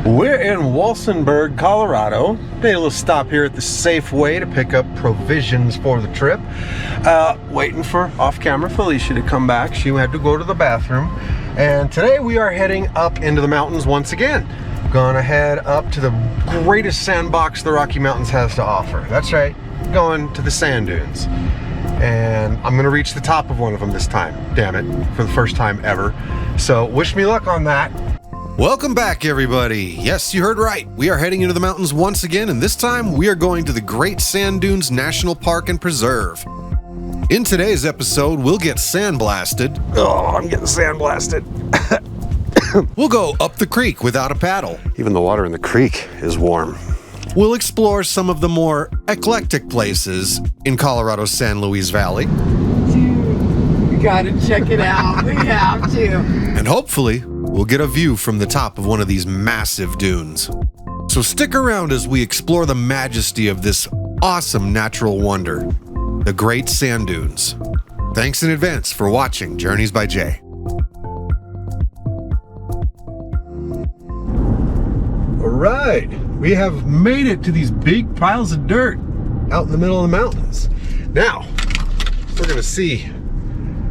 We're in Walsenburg, Colorado. Made a little stop here at the Safeway to pick up provisions for the trip. Waiting for off-camera Felicia to come back. She had to go to the bathroom. And today we are heading up into the mountains once again. Gonna head up to the greatest sandbox the Rocky Mountains has to offer. That's right, going to the sand dunes. And I'm gonna reach the top of one of them this time. Damn it, for the first time ever. So wish me luck on that. Welcome back, everybody. Yes, you heard right. We are heading into the mountains once again, and this time we are going to the Great Sand Dunes National Park and Preserve. In today's episode, we'll get sandblasted. Oh, I'm getting sandblasted. We'll go up the creek without a paddle. Even the water in the creek is warm. We'll explore some of the more eclectic places in Colorado's San Luis Valley. Dude, we gotta check it out. We have to. And hopefully, we'll get a view from the top of one of these massive dunes. So stick around as we explore the majesty of this awesome natural wonder, the Great Sand Dunes. Thanks in advance for watching Journeys by Jay. All right, we have made it to these big piles of dirt out in the middle of the mountains. Now, we're gonna see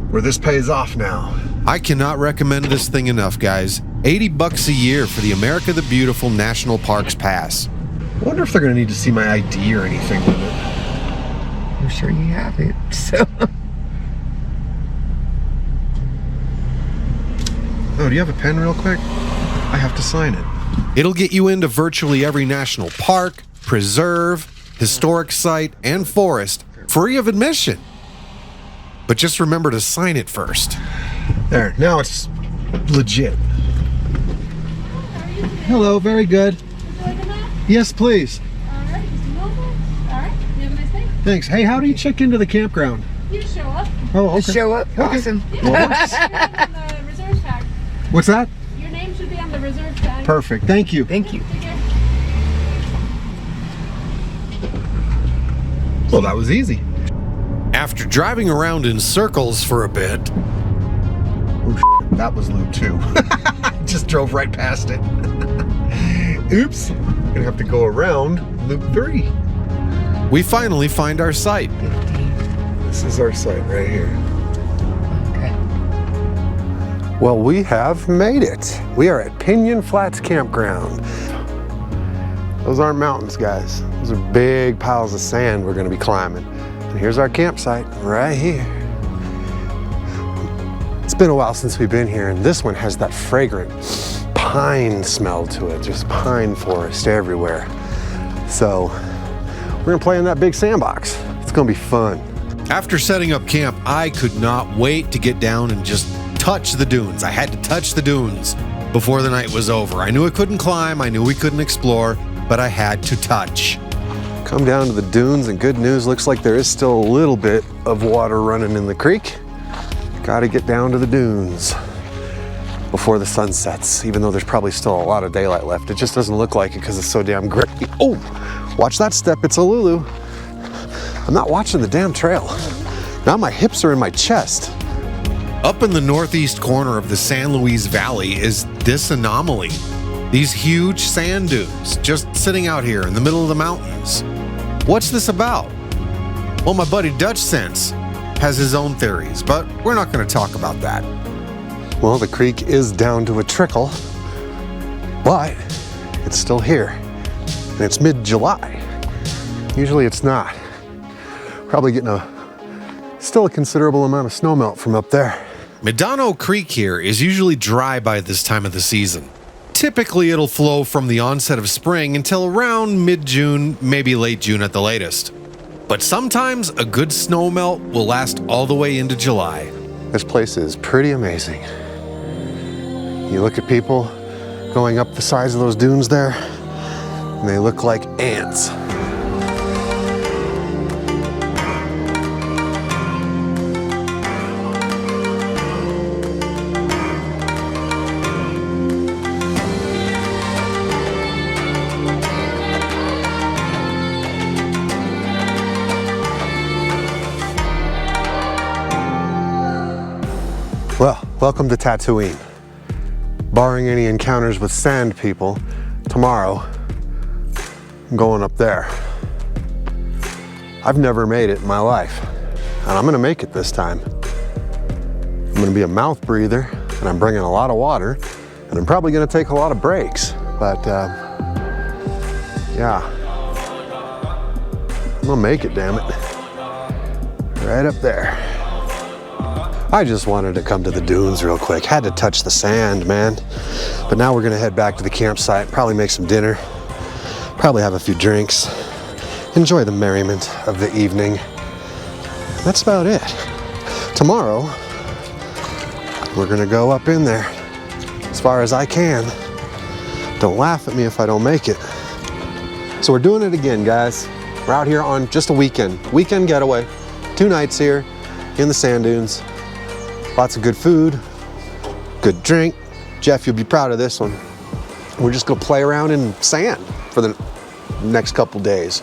where this pays off now. I cannot recommend this thing enough, guys. $80 a year for the America the Beautiful National Parks Pass. I wonder if they're gonna need to see my ID or anything with it. I'm sure you have it, so. Oh, do you have a pen real quick? I have to sign it. It'll get you into virtually every national park, preserve, historic site, and forest free of admission. But just remember to sign it first. There, now it's legit. Hello, very good. Would you like a map? Yes, please. All right, just a moment. All right, you have a nice day. Thanks. Hey, how do you check into the campground? You just show up. Oh, okay. Show up. Awesome. Your name's on the reserve tag. What's that? Your name should be on the reserve tag. Perfect. Thank you. Thank you. Take care. Well, that was easy. After driving around in circles for a bit, Oh, that was loop 2. Just drove right past it. Oops. Gonna have to go around loop 3. we finally find our site. This is our site right here. Okay. Well, we have made it. We are at Pinon Flats Campground. Those aren't mountains, guys. Those are big piles of sand we're gonna be climbing. And here's our campsite right here. It's been a while since we've been here, and this one has that fragrant pine smell to it, just pine forest everywhere. So we're gonna play in that big sandbox. It's gonna be fun. After setting up camp, I could not wait to get down and just touch the dunes. I had to touch the dunes before the night was over. I knew I couldn't climb, I knew we couldn't explore, but I had to touch. Come down to the dunes, and good news, looks like there is still a little bit of water running in the creek. Gotta get down to the dunes before the sun sets, even though there's probably still a lot of daylight left. It just doesn't look like it because it's so damn gray. Oh, watch that step, it's a Lulu. I'm not watching the damn trail. Now my hips are in my chest. Up in the northeast corner of the San Luis Valley is this anomaly. These huge sand dunes just sitting out here in the middle of the mountains. What's this about? Well, my buddy Dutch Sense has his own theories, but we're not going to talk about that. Well, the creek is down to a trickle, but it's still here. And it's mid-July. Usually it's not. Probably getting still a considerable amount of snowmelt from up there. Medano Creek here is usually dry by this time of the season. Typically, it'll flow from the onset of spring until around mid-June, maybe late June at the latest. But sometimes a good snowmelt will last all the way into July. This place is pretty amazing. You look at people going up the sides of those dunes there, and they look like ants. Well, welcome to Tatooine. Barring any encounters with sand people, tomorrow, I'm going up there. I've never made it in my life, and I'm gonna make it this time. I'm gonna be a mouth breather, and I'm bringing a lot of water, and I'm probably gonna take a lot of breaks, but yeah. I'm gonna make it, damn it. Right up there. I just wanted to come to the dunes real quick. Had to touch the sand, man. But now we're gonna head back to the campsite, probably make some dinner, probably have a few drinks, enjoy the merriment of the evening. That's about it. Tomorrow, we're gonna go up in there as far as I can. Don't laugh at me if I don't make it. So we're doing it again, guys. We're out here on just a weekend getaway. 2 nights here in the sand dunes. Lots of good food, good drink. Jeff, you'll be proud of this one. We're just gonna play around in sand for the next couple days.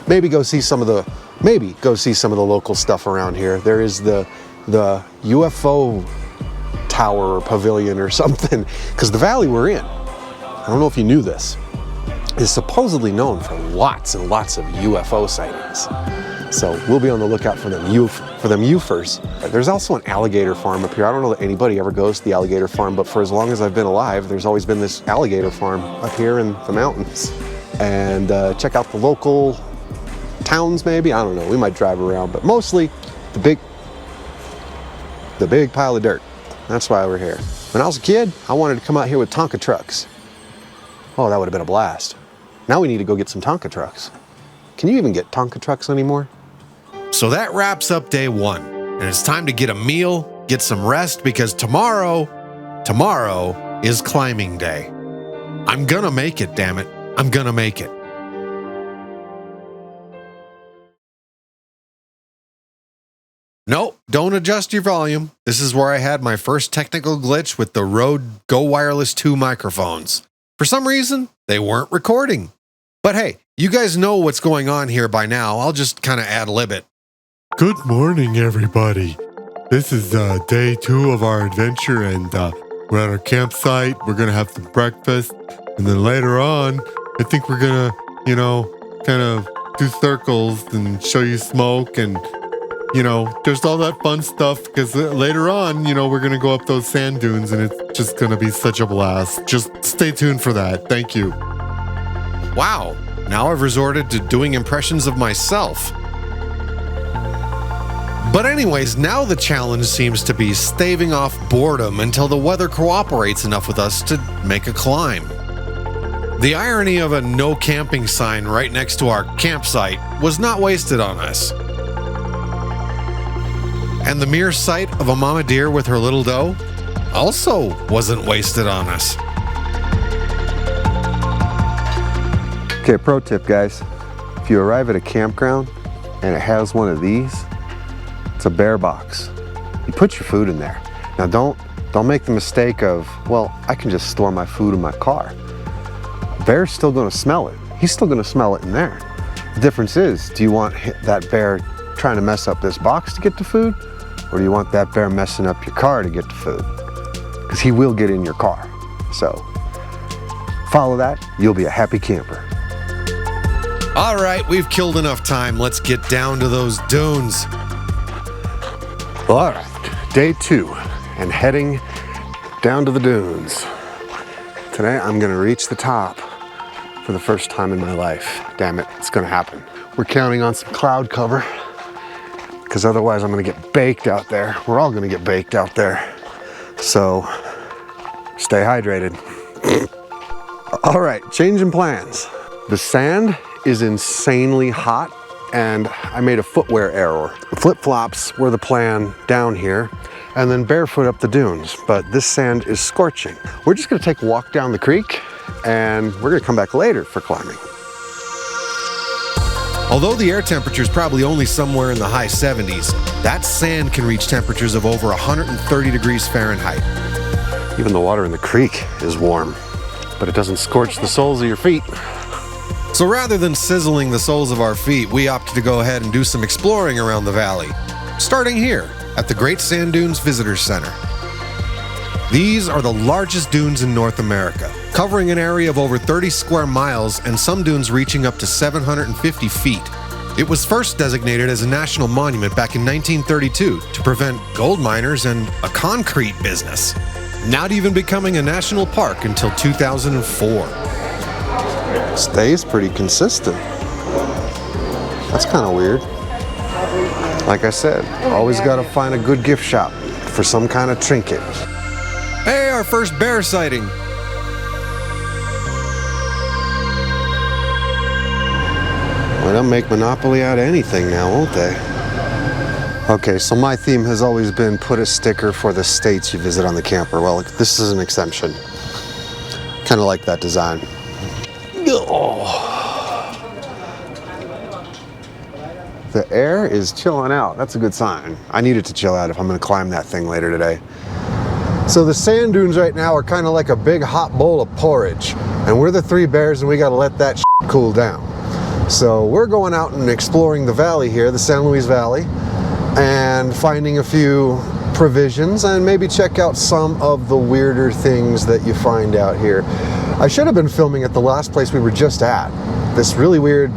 Maybe go see some of the local stuff around here. There is the UFO tower or pavilion or something, because the valley we're in, I don't know if you knew this, is supposedly known for lots and lots of UFO sightings. So we'll be on the lookout for them UFers. There's also an alligator farm up here. I don't know that anybody ever goes to the alligator farm, but for as long as I've been alive, there's always been this alligator farm up here in the mountains. And check out the local towns maybe, I don't know, we might drive around, but mostly the big pile of dirt. That's why we're here. When I was a kid, I wanted to come out here with Tonka trucks. Oh, that would have been a blast. Now we need to go get some Tonka trucks. Can you even get Tonka trucks anymore? So that wraps up day 1, and it's time to get a meal, get some rest, because tomorrow is climbing day. I'm gonna make it, damn it. I'm gonna make it. Nope, don't adjust your volume. This is where I had my first technical glitch with the Rode Go Wireless 2 microphones. For some reason, they weren't recording. But hey, you guys know what's going on here by now. I'll just kind of ad-lib it. Good morning, everybody. This is day 2 of our adventure, and we're at our campsite. We're going to have some breakfast, and then later on, I think we're going to, kind of do circles and show you smoke, and, there's all that fun stuff, because later on, we're going to go up those sand dunes, and it's just going to be such a blast. Just stay tuned for that. Thank you. Wow, now I've resorted to doing impressions of myself. But anyways, now the challenge seems to be staving off boredom until the weather cooperates enough with us to make a climb. The irony of a no camping sign right next to our campsite was not wasted on us. And the mere sight of a mama deer with her little doe also wasn't wasted on us. Okay, pro tip, guys. If you arrive at a campground and it has one of these, it's a bear box. You put your food in there. Now don't make the mistake of, well, I can just store my food in my car. Bear's still gonna smell it. He's still gonna smell it in there. The difference is, do you want that bear trying to mess up this box to get to food? Or do you want that bear messing up your car to get to food? Because he will get in your car. So follow that, you'll be a happy camper. All right, we've killed enough time. Let's get down to those dunes. All right, day 2 and heading down to the dunes. Today I'm gonna reach the top for the first time in my life. Damn it, it's gonna happen. We're counting on some cloud cover because otherwise I'm gonna get baked out there. We're all gonna get baked out there. So stay hydrated. All right, changing plans. The sand is insanely hot, and I made a footwear error. Flip-flops were the plan down here, and then barefoot up the dunes, but this sand is scorching. We're just gonna take a walk down the creek, and we're gonna come back later for climbing. Although the air temperature is probably only somewhere in the high 70s, that sand can reach temperatures of over 130 degrees Fahrenheit. Even the water in the creek is warm, but it doesn't scorch the soles of your feet. So rather than sizzling the soles of our feet, we opted to go ahead and do some exploring around the valley, starting here at the Great Sand Dunes Visitor Center. These are the largest dunes in North America, covering an area of over 30 square miles and some dunes reaching up to 750 feet. It was first designated as a national monument back in 1932 to prevent gold miners and a concrete business, not even becoming a national park until 2004. Stays pretty consistent. That's kind of weird. Like I said, always got to find a good gift shop for some kind of trinket. Hey, our first bear sighting. Well, they'll make Monopoly out of anything now, won't they? Okay, so my theme has always been put a sticker for the states you visit on the camper. Well, this is an exception. Kind of like that design. The air is chilling out. That's a good sign. I need it to chill out if I'm going to climb that thing later today. So the sand dunes right now are kind of like a big hot bowl of porridge. And we're the three bears and we got to let that cool down. So we're going out and exploring the valley here, the San Luis Valley, and finding a few provisions and maybe check out some of the weirder things that you find out here. I should have been filming at the last place we were just at. This really weird,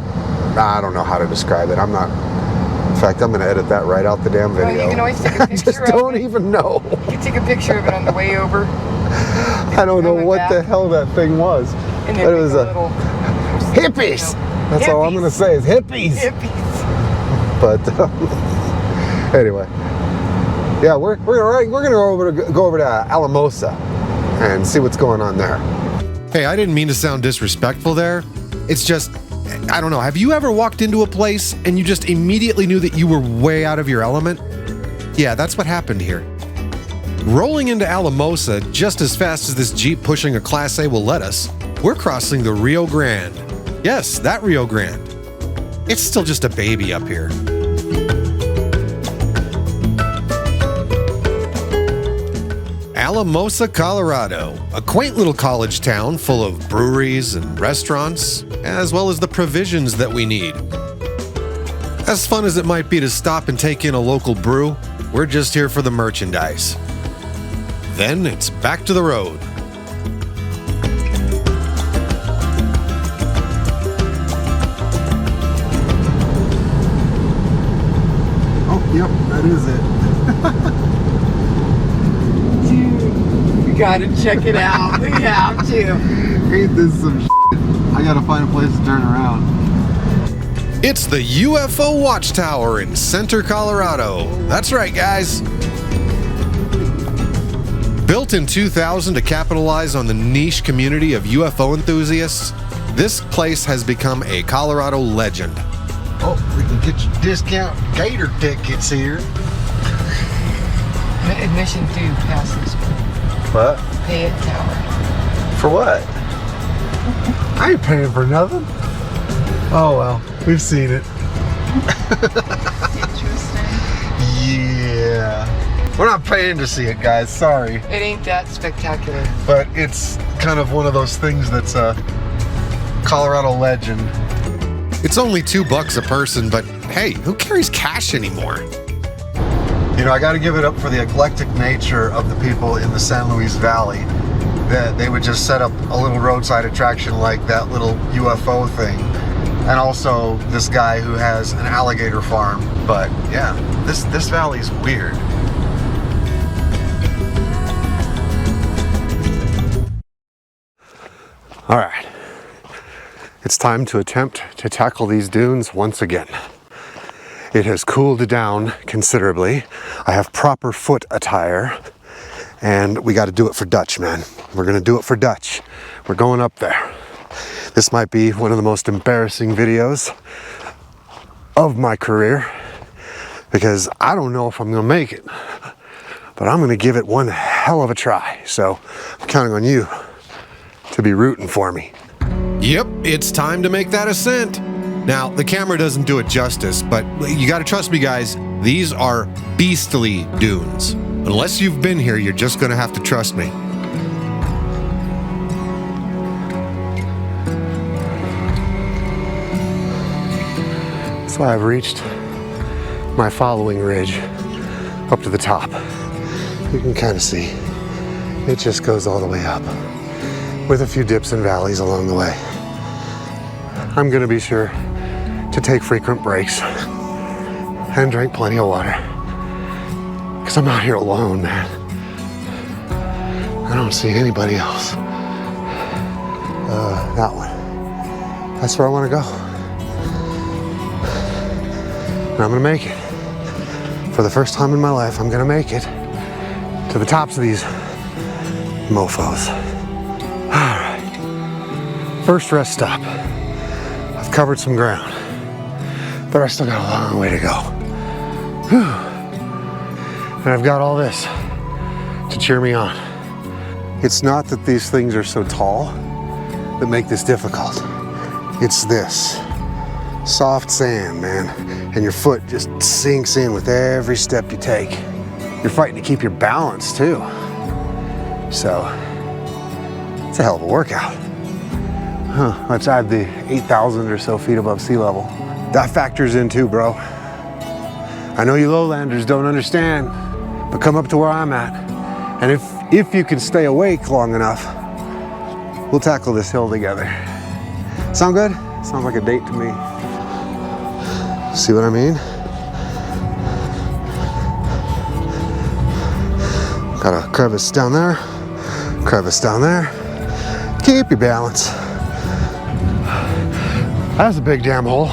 I don't know how to describe it. In fact, I'm going to edit that right out the damn video. Well, you can always take a picture I just don't even know. You can take a picture of it on the way over. I don't know what the hell that thing was. And But it was a little hippies. That's all I'm going to say is hippies. hippies. But anyway, yeah, we're gonna go over to Alamosa and see what's going on there. Hey, I didn't mean to sound disrespectful there. It's just, I don't know, have you ever walked into a place and you just immediately knew that you were way out of your element? Yeah, that's what happened here. Rolling into Alamosa just as fast as this Jeep pushing a Class A will let us, we're crossing the Rio Grande. Yes, that Rio Grande. It's still just a baby up here. Alamosa, Colorado, a quaint little college town full of breweries and restaurants, as well as the provisions that we need. As fun as it might be to stop and take in a local brew, we're just here for the merchandise. Then it's back to the road. Oh, yep, that is it. Dude, you gotta check it out. We have to. Ain't this some shit? I gotta find a place to turn around. It's the UFO Watchtower in Center, Colorado. That's right, guys. Built in 2000 to capitalize on the niche community of UFO enthusiasts, this place has become a Colorado legend. Oh, we can get you discount gator tickets here. Admission due passes. What? Pay it tower. For what? I ain't paying for nothing. Oh well, we've seen it. Interesting. Yeah. We're not paying to see it, guys. Sorry. It ain't that spectacular. But it's kind of one of those things that's a Colorado legend. It's only $2 a person, but hey, who carries cash anymore? You know, I got to give it up for the eclectic nature of the people in the San Luis Valley. That they would just set up a little roadside attraction like that little UFO thing. And also this guy who has an alligator farm. But yeah, this valley's weird. All right, it's time to attempt to tackle these dunes once again. It has cooled down considerably. I have proper foot attire, and we got to do it for Dutch, man. We're gonna do it for Dutch. We're going up there. This might be one of the most embarrassing videos of my career because I don't know if I'm gonna make it, but I'm gonna give it one hell of a try. So I'm counting on you to be rooting for me. Yep, it's time to make that ascent. Now, the camera doesn't do it justice, but you gotta trust me, guys. These are beastly dunes. Unless you've been here, you're just gonna have to trust me. So I've reached my following ridge up to the top. You can kind of see It just goes all the way up, with a few dips and valleys along the way. I'm gonna be sure to take frequent breaks and drink plenty of water, because I'm out here alone, man. I don't see anybody else. That one. That's where I want to go. And I'm gonna make it. For the first time in my life, I'm gonna make it to the tops of these mofos. All right. First rest stop. I've covered some ground, but I still got a long way to go. Whew. And I've got all this to cheer me on. It's not that these things are so tall that make this difficult. It's this soft sand, man, and your foot just sinks in with every step you take. You're fighting to keep your balance too. So it's a hell of a workout. Let's add the 8,000 or so feet above sea level. That factors in too, bro. I know you lowlanders don't understand, but come up to where I'm at. And if you can stay awake long enough, we'll tackle this hill together. Sound good? Sounds like a date to me. See what I mean? Got a crevice down there, crevice down there. Keep your balance. That's a big damn hole.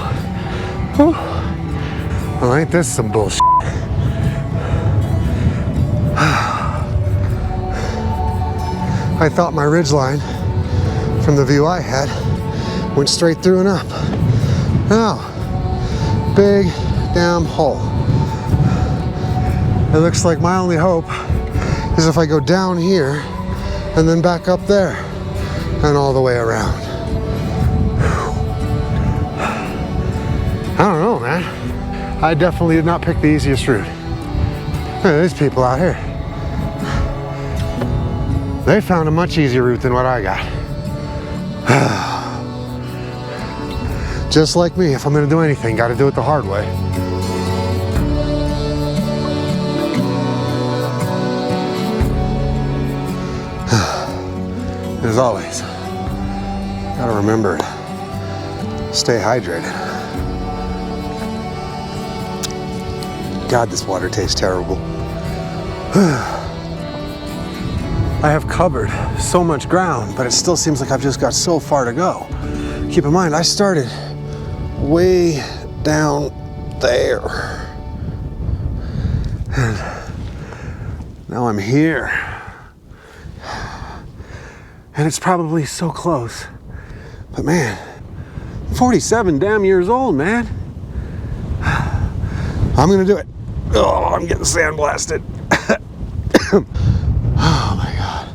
Whew. Well, ain't this some bullshit? I thought my ridgeline from the view I had went straight through and up. No, big damn hole. It looks like my only hope is if I go down here and then back up there and all the way around. I don't know, man. I definitely did not pick the easiest route. There's people out here. They found a much easier route than what I got. Just like me, if I'm gonna do anything, gotta do it the hard way. As always, gotta remember to stay hydrated. God, this water tastes terrible. I have covered so much ground, but it still seems like I've just got so far to go. Keep in mind, I started way down there. And now I'm here. And it's probably so close. But man, 47 damn years old, man. I'm gonna do it. Oh, I'm getting sandblasted. Oh my God.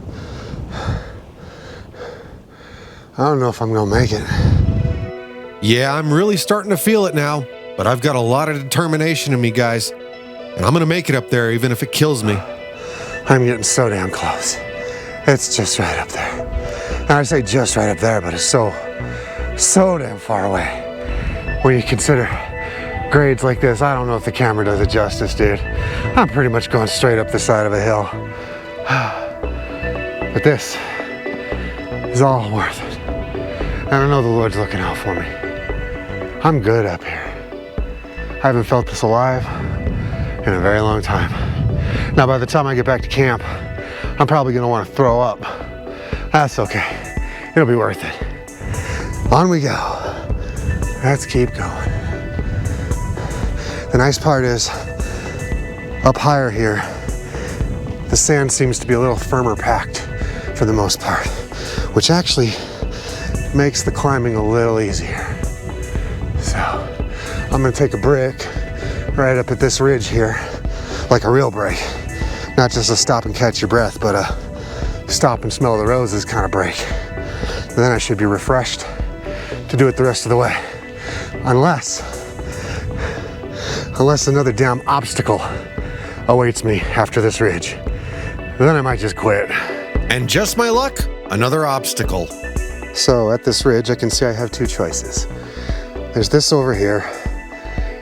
I don't know if I'm gonna make it. Yeah, I'm really starting to feel it now, but I've got a lot of determination in me, guys. And I'm gonna make it up there, even if it kills me. I'm getting so damn close. It's just right up there. And I say just right up there, but it's so damn far away. When you consider grades like this, I don't know if the camera does it justice, dude. I'm pretty much going straight up the side of a hill. But this is all worth it. And I know the Lord's looking out for me. I'm good up here. I haven't felt this alive in a very long time. Now, by the time I get back to camp, I'm probably gonna want to throw up. That's okay. It'll be worth it. On we go. Let's keep going. The nice part is, up higher here, the sand seems to be a little firmer packed for the most part, which actually makes the climbing a little easier. So I'm gonna take a break right up at this ridge here, like a real break. Not just a stop and catch your breath, but a stop and smell the roses kind of break. And then I should be refreshed to do it the rest of the way. Unless another damn obstacle awaits me after this ridge. Then I might just quit. And just my luck, another obstacle. So at this ridge, I can see I have two choices. There's this over here.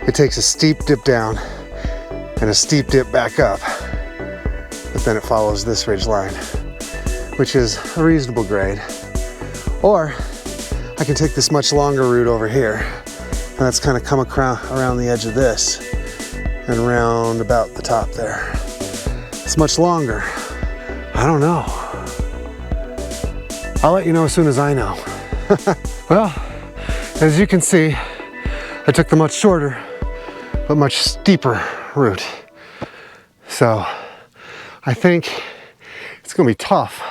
It takes a steep dip down and a steep dip back up. But then it follows this ridge line which is a reasonable grade. Or I can take this much longer route over here, and that's kind of come around the edge of this and round about the top there. It's much longer. I don't know. I'll let you know as soon as I know. Well, as you can see, I took the much shorter but much steeper route. So I think it's gonna be tough,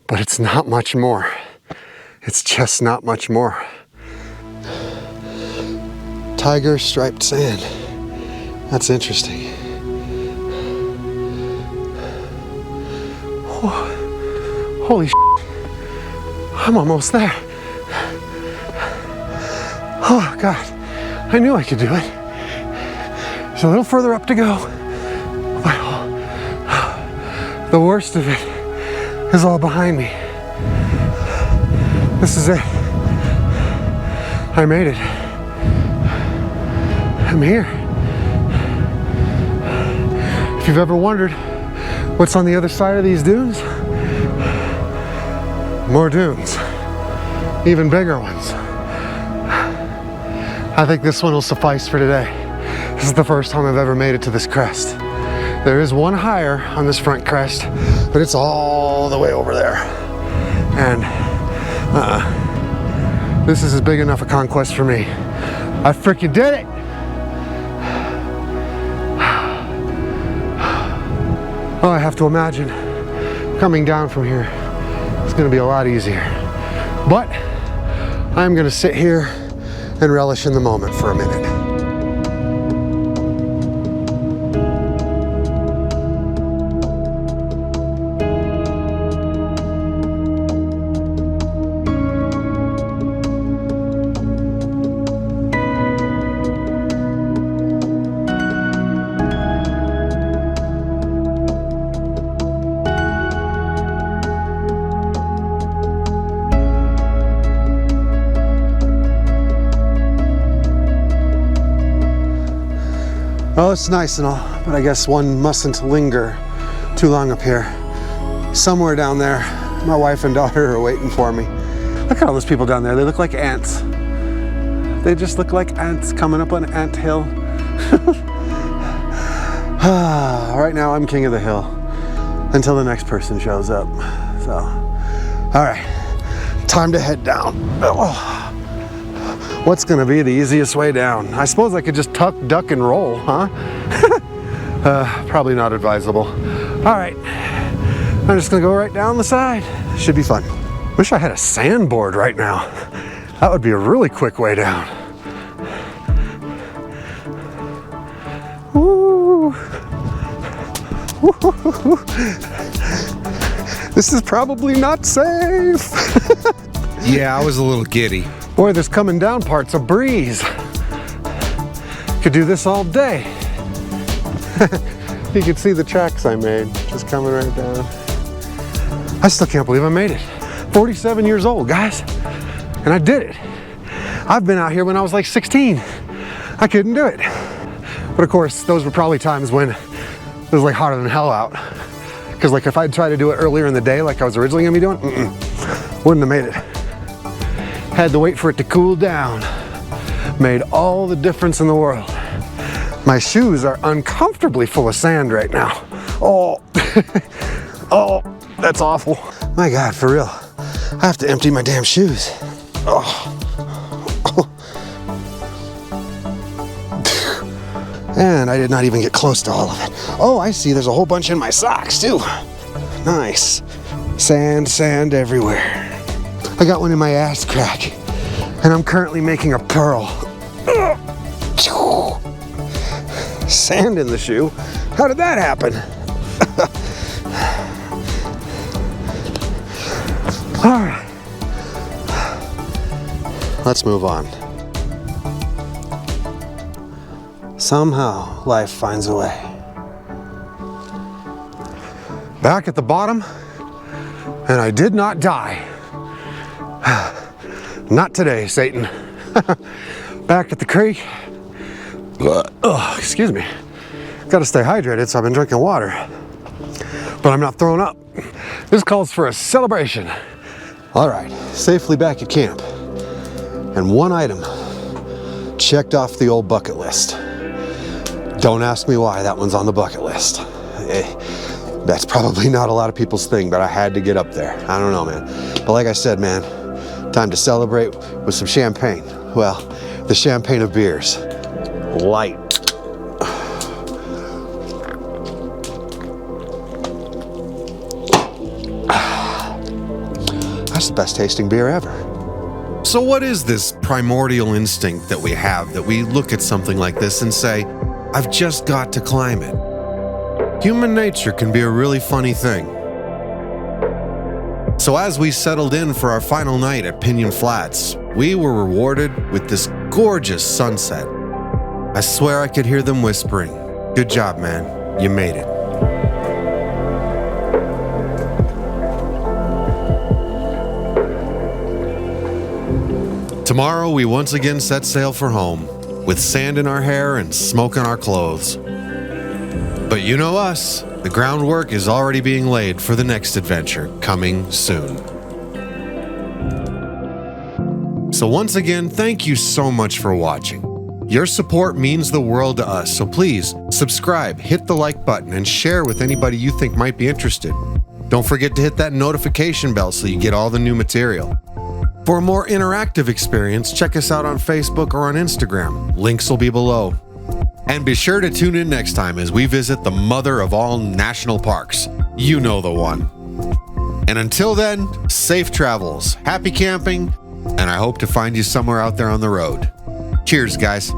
but it's not much more. It's just not much more. Tiger striped sand. That's interesting. Oh, holy shit. I'm almost there. Oh God, I knew I could do it. There's a little further up to go. The worst of it is all behind me. This is it. I made it. I'm here. If you've ever wondered what's on the other side of these dunes, more dunes, even bigger ones. I think this one will suffice for today. This is the first time I've ever made it to this crest. There is one higher on this front crest, but it's all the way over there. And this is as big enough a conquest for me. I freaking did it! Oh, I have to imagine coming down from here is going to be a lot easier. But I'm going to sit here and relish in the moment for a minute. Oh, it's nice and all, but I guess one mustn't linger too long up here. Somewhere down there, my wife and daughter are waiting for me. Look at all those people down there. They look like ants. They just look like ants coming up an ant hill. Right now, I'm king of the hill until the next person shows up. So, all right, time to head down. Oh. What's gonna be the easiest way down? I suppose I could just tuck, duck, and roll, huh? Probably not advisable. All right, I'm just gonna go right down the side. Should be fun. Wish I had a sandboard right now. That would be a really quick way down. Woo. This is probably not safe. Yeah, I was a little giddy. Boy, this coming down part's a breeze. Could do this all day. You can see the tracks I made, just coming right down. I still can't believe I made it. 47 years old, guys, and I did it. I've been out here when I was like 16. I couldn't do it. But of course, those were probably times when it was like hotter than hell out. Because like if I'd tried to do it earlier in the day like I was originally gonna be doing, wouldn't have made it. Had to wait for it to cool down. Made all the difference in the world. My shoes are uncomfortably full of sand right now. Oh, oh, that's awful. My God, for real. I have to empty my damn shoes. Oh. And I did not even get close to all of it. Oh, I see there's a whole bunch in my socks too. Nice. Sand, sand everywhere. I got one in my ass crack, and I'm currently making a pearl. Sand in the shoe? How did that happen? All right. Let's move on. Somehow, life finds a way. Back at the bottom, and I did not die. Not today, Satan. Back at the creek. Excuse me. Gotta stay hydrated, so I've been drinking water. but I'm not throwing up. This calls for a celebration. All right, safely back at camp. And one item checked off the old bucket list. Don't ask me why that one's on the bucket list. That's probably not a lot of people's thing, but I had to get up there. I don't know, man. But like I said, man, time to celebrate with some champagne. Well, the champagne of beers. Light. That's the best tasting beer ever. So what is this primordial instinct that we have that we look at something like this and say, I've just got to climb it? Human nature can be a really funny thing. So as we settled in for our final night at Pinon Flats, we were rewarded with this gorgeous sunset. I swear I could hear them whispering, "Good job, man. You made it." Tomorrow, we once again set sail for home, with sand in our hair and smoke in our clothes. But you know us, the groundwork is already being laid for the next adventure, coming soon. So once again, thank you so much for watching. Your support means the world to us, so please subscribe, hit the like button, and share with anybody you think might be interested. Don't forget to hit that notification bell so you get all the new material. For a more interactive experience, check us out on Facebook or on Instagram. Links will be below. And be sure to tune in next time as we visit the mother of all national parks. You know the one. And until then, safe travels, happy camping, and I hope to find you somewhere out there on the road. Cheers, guys.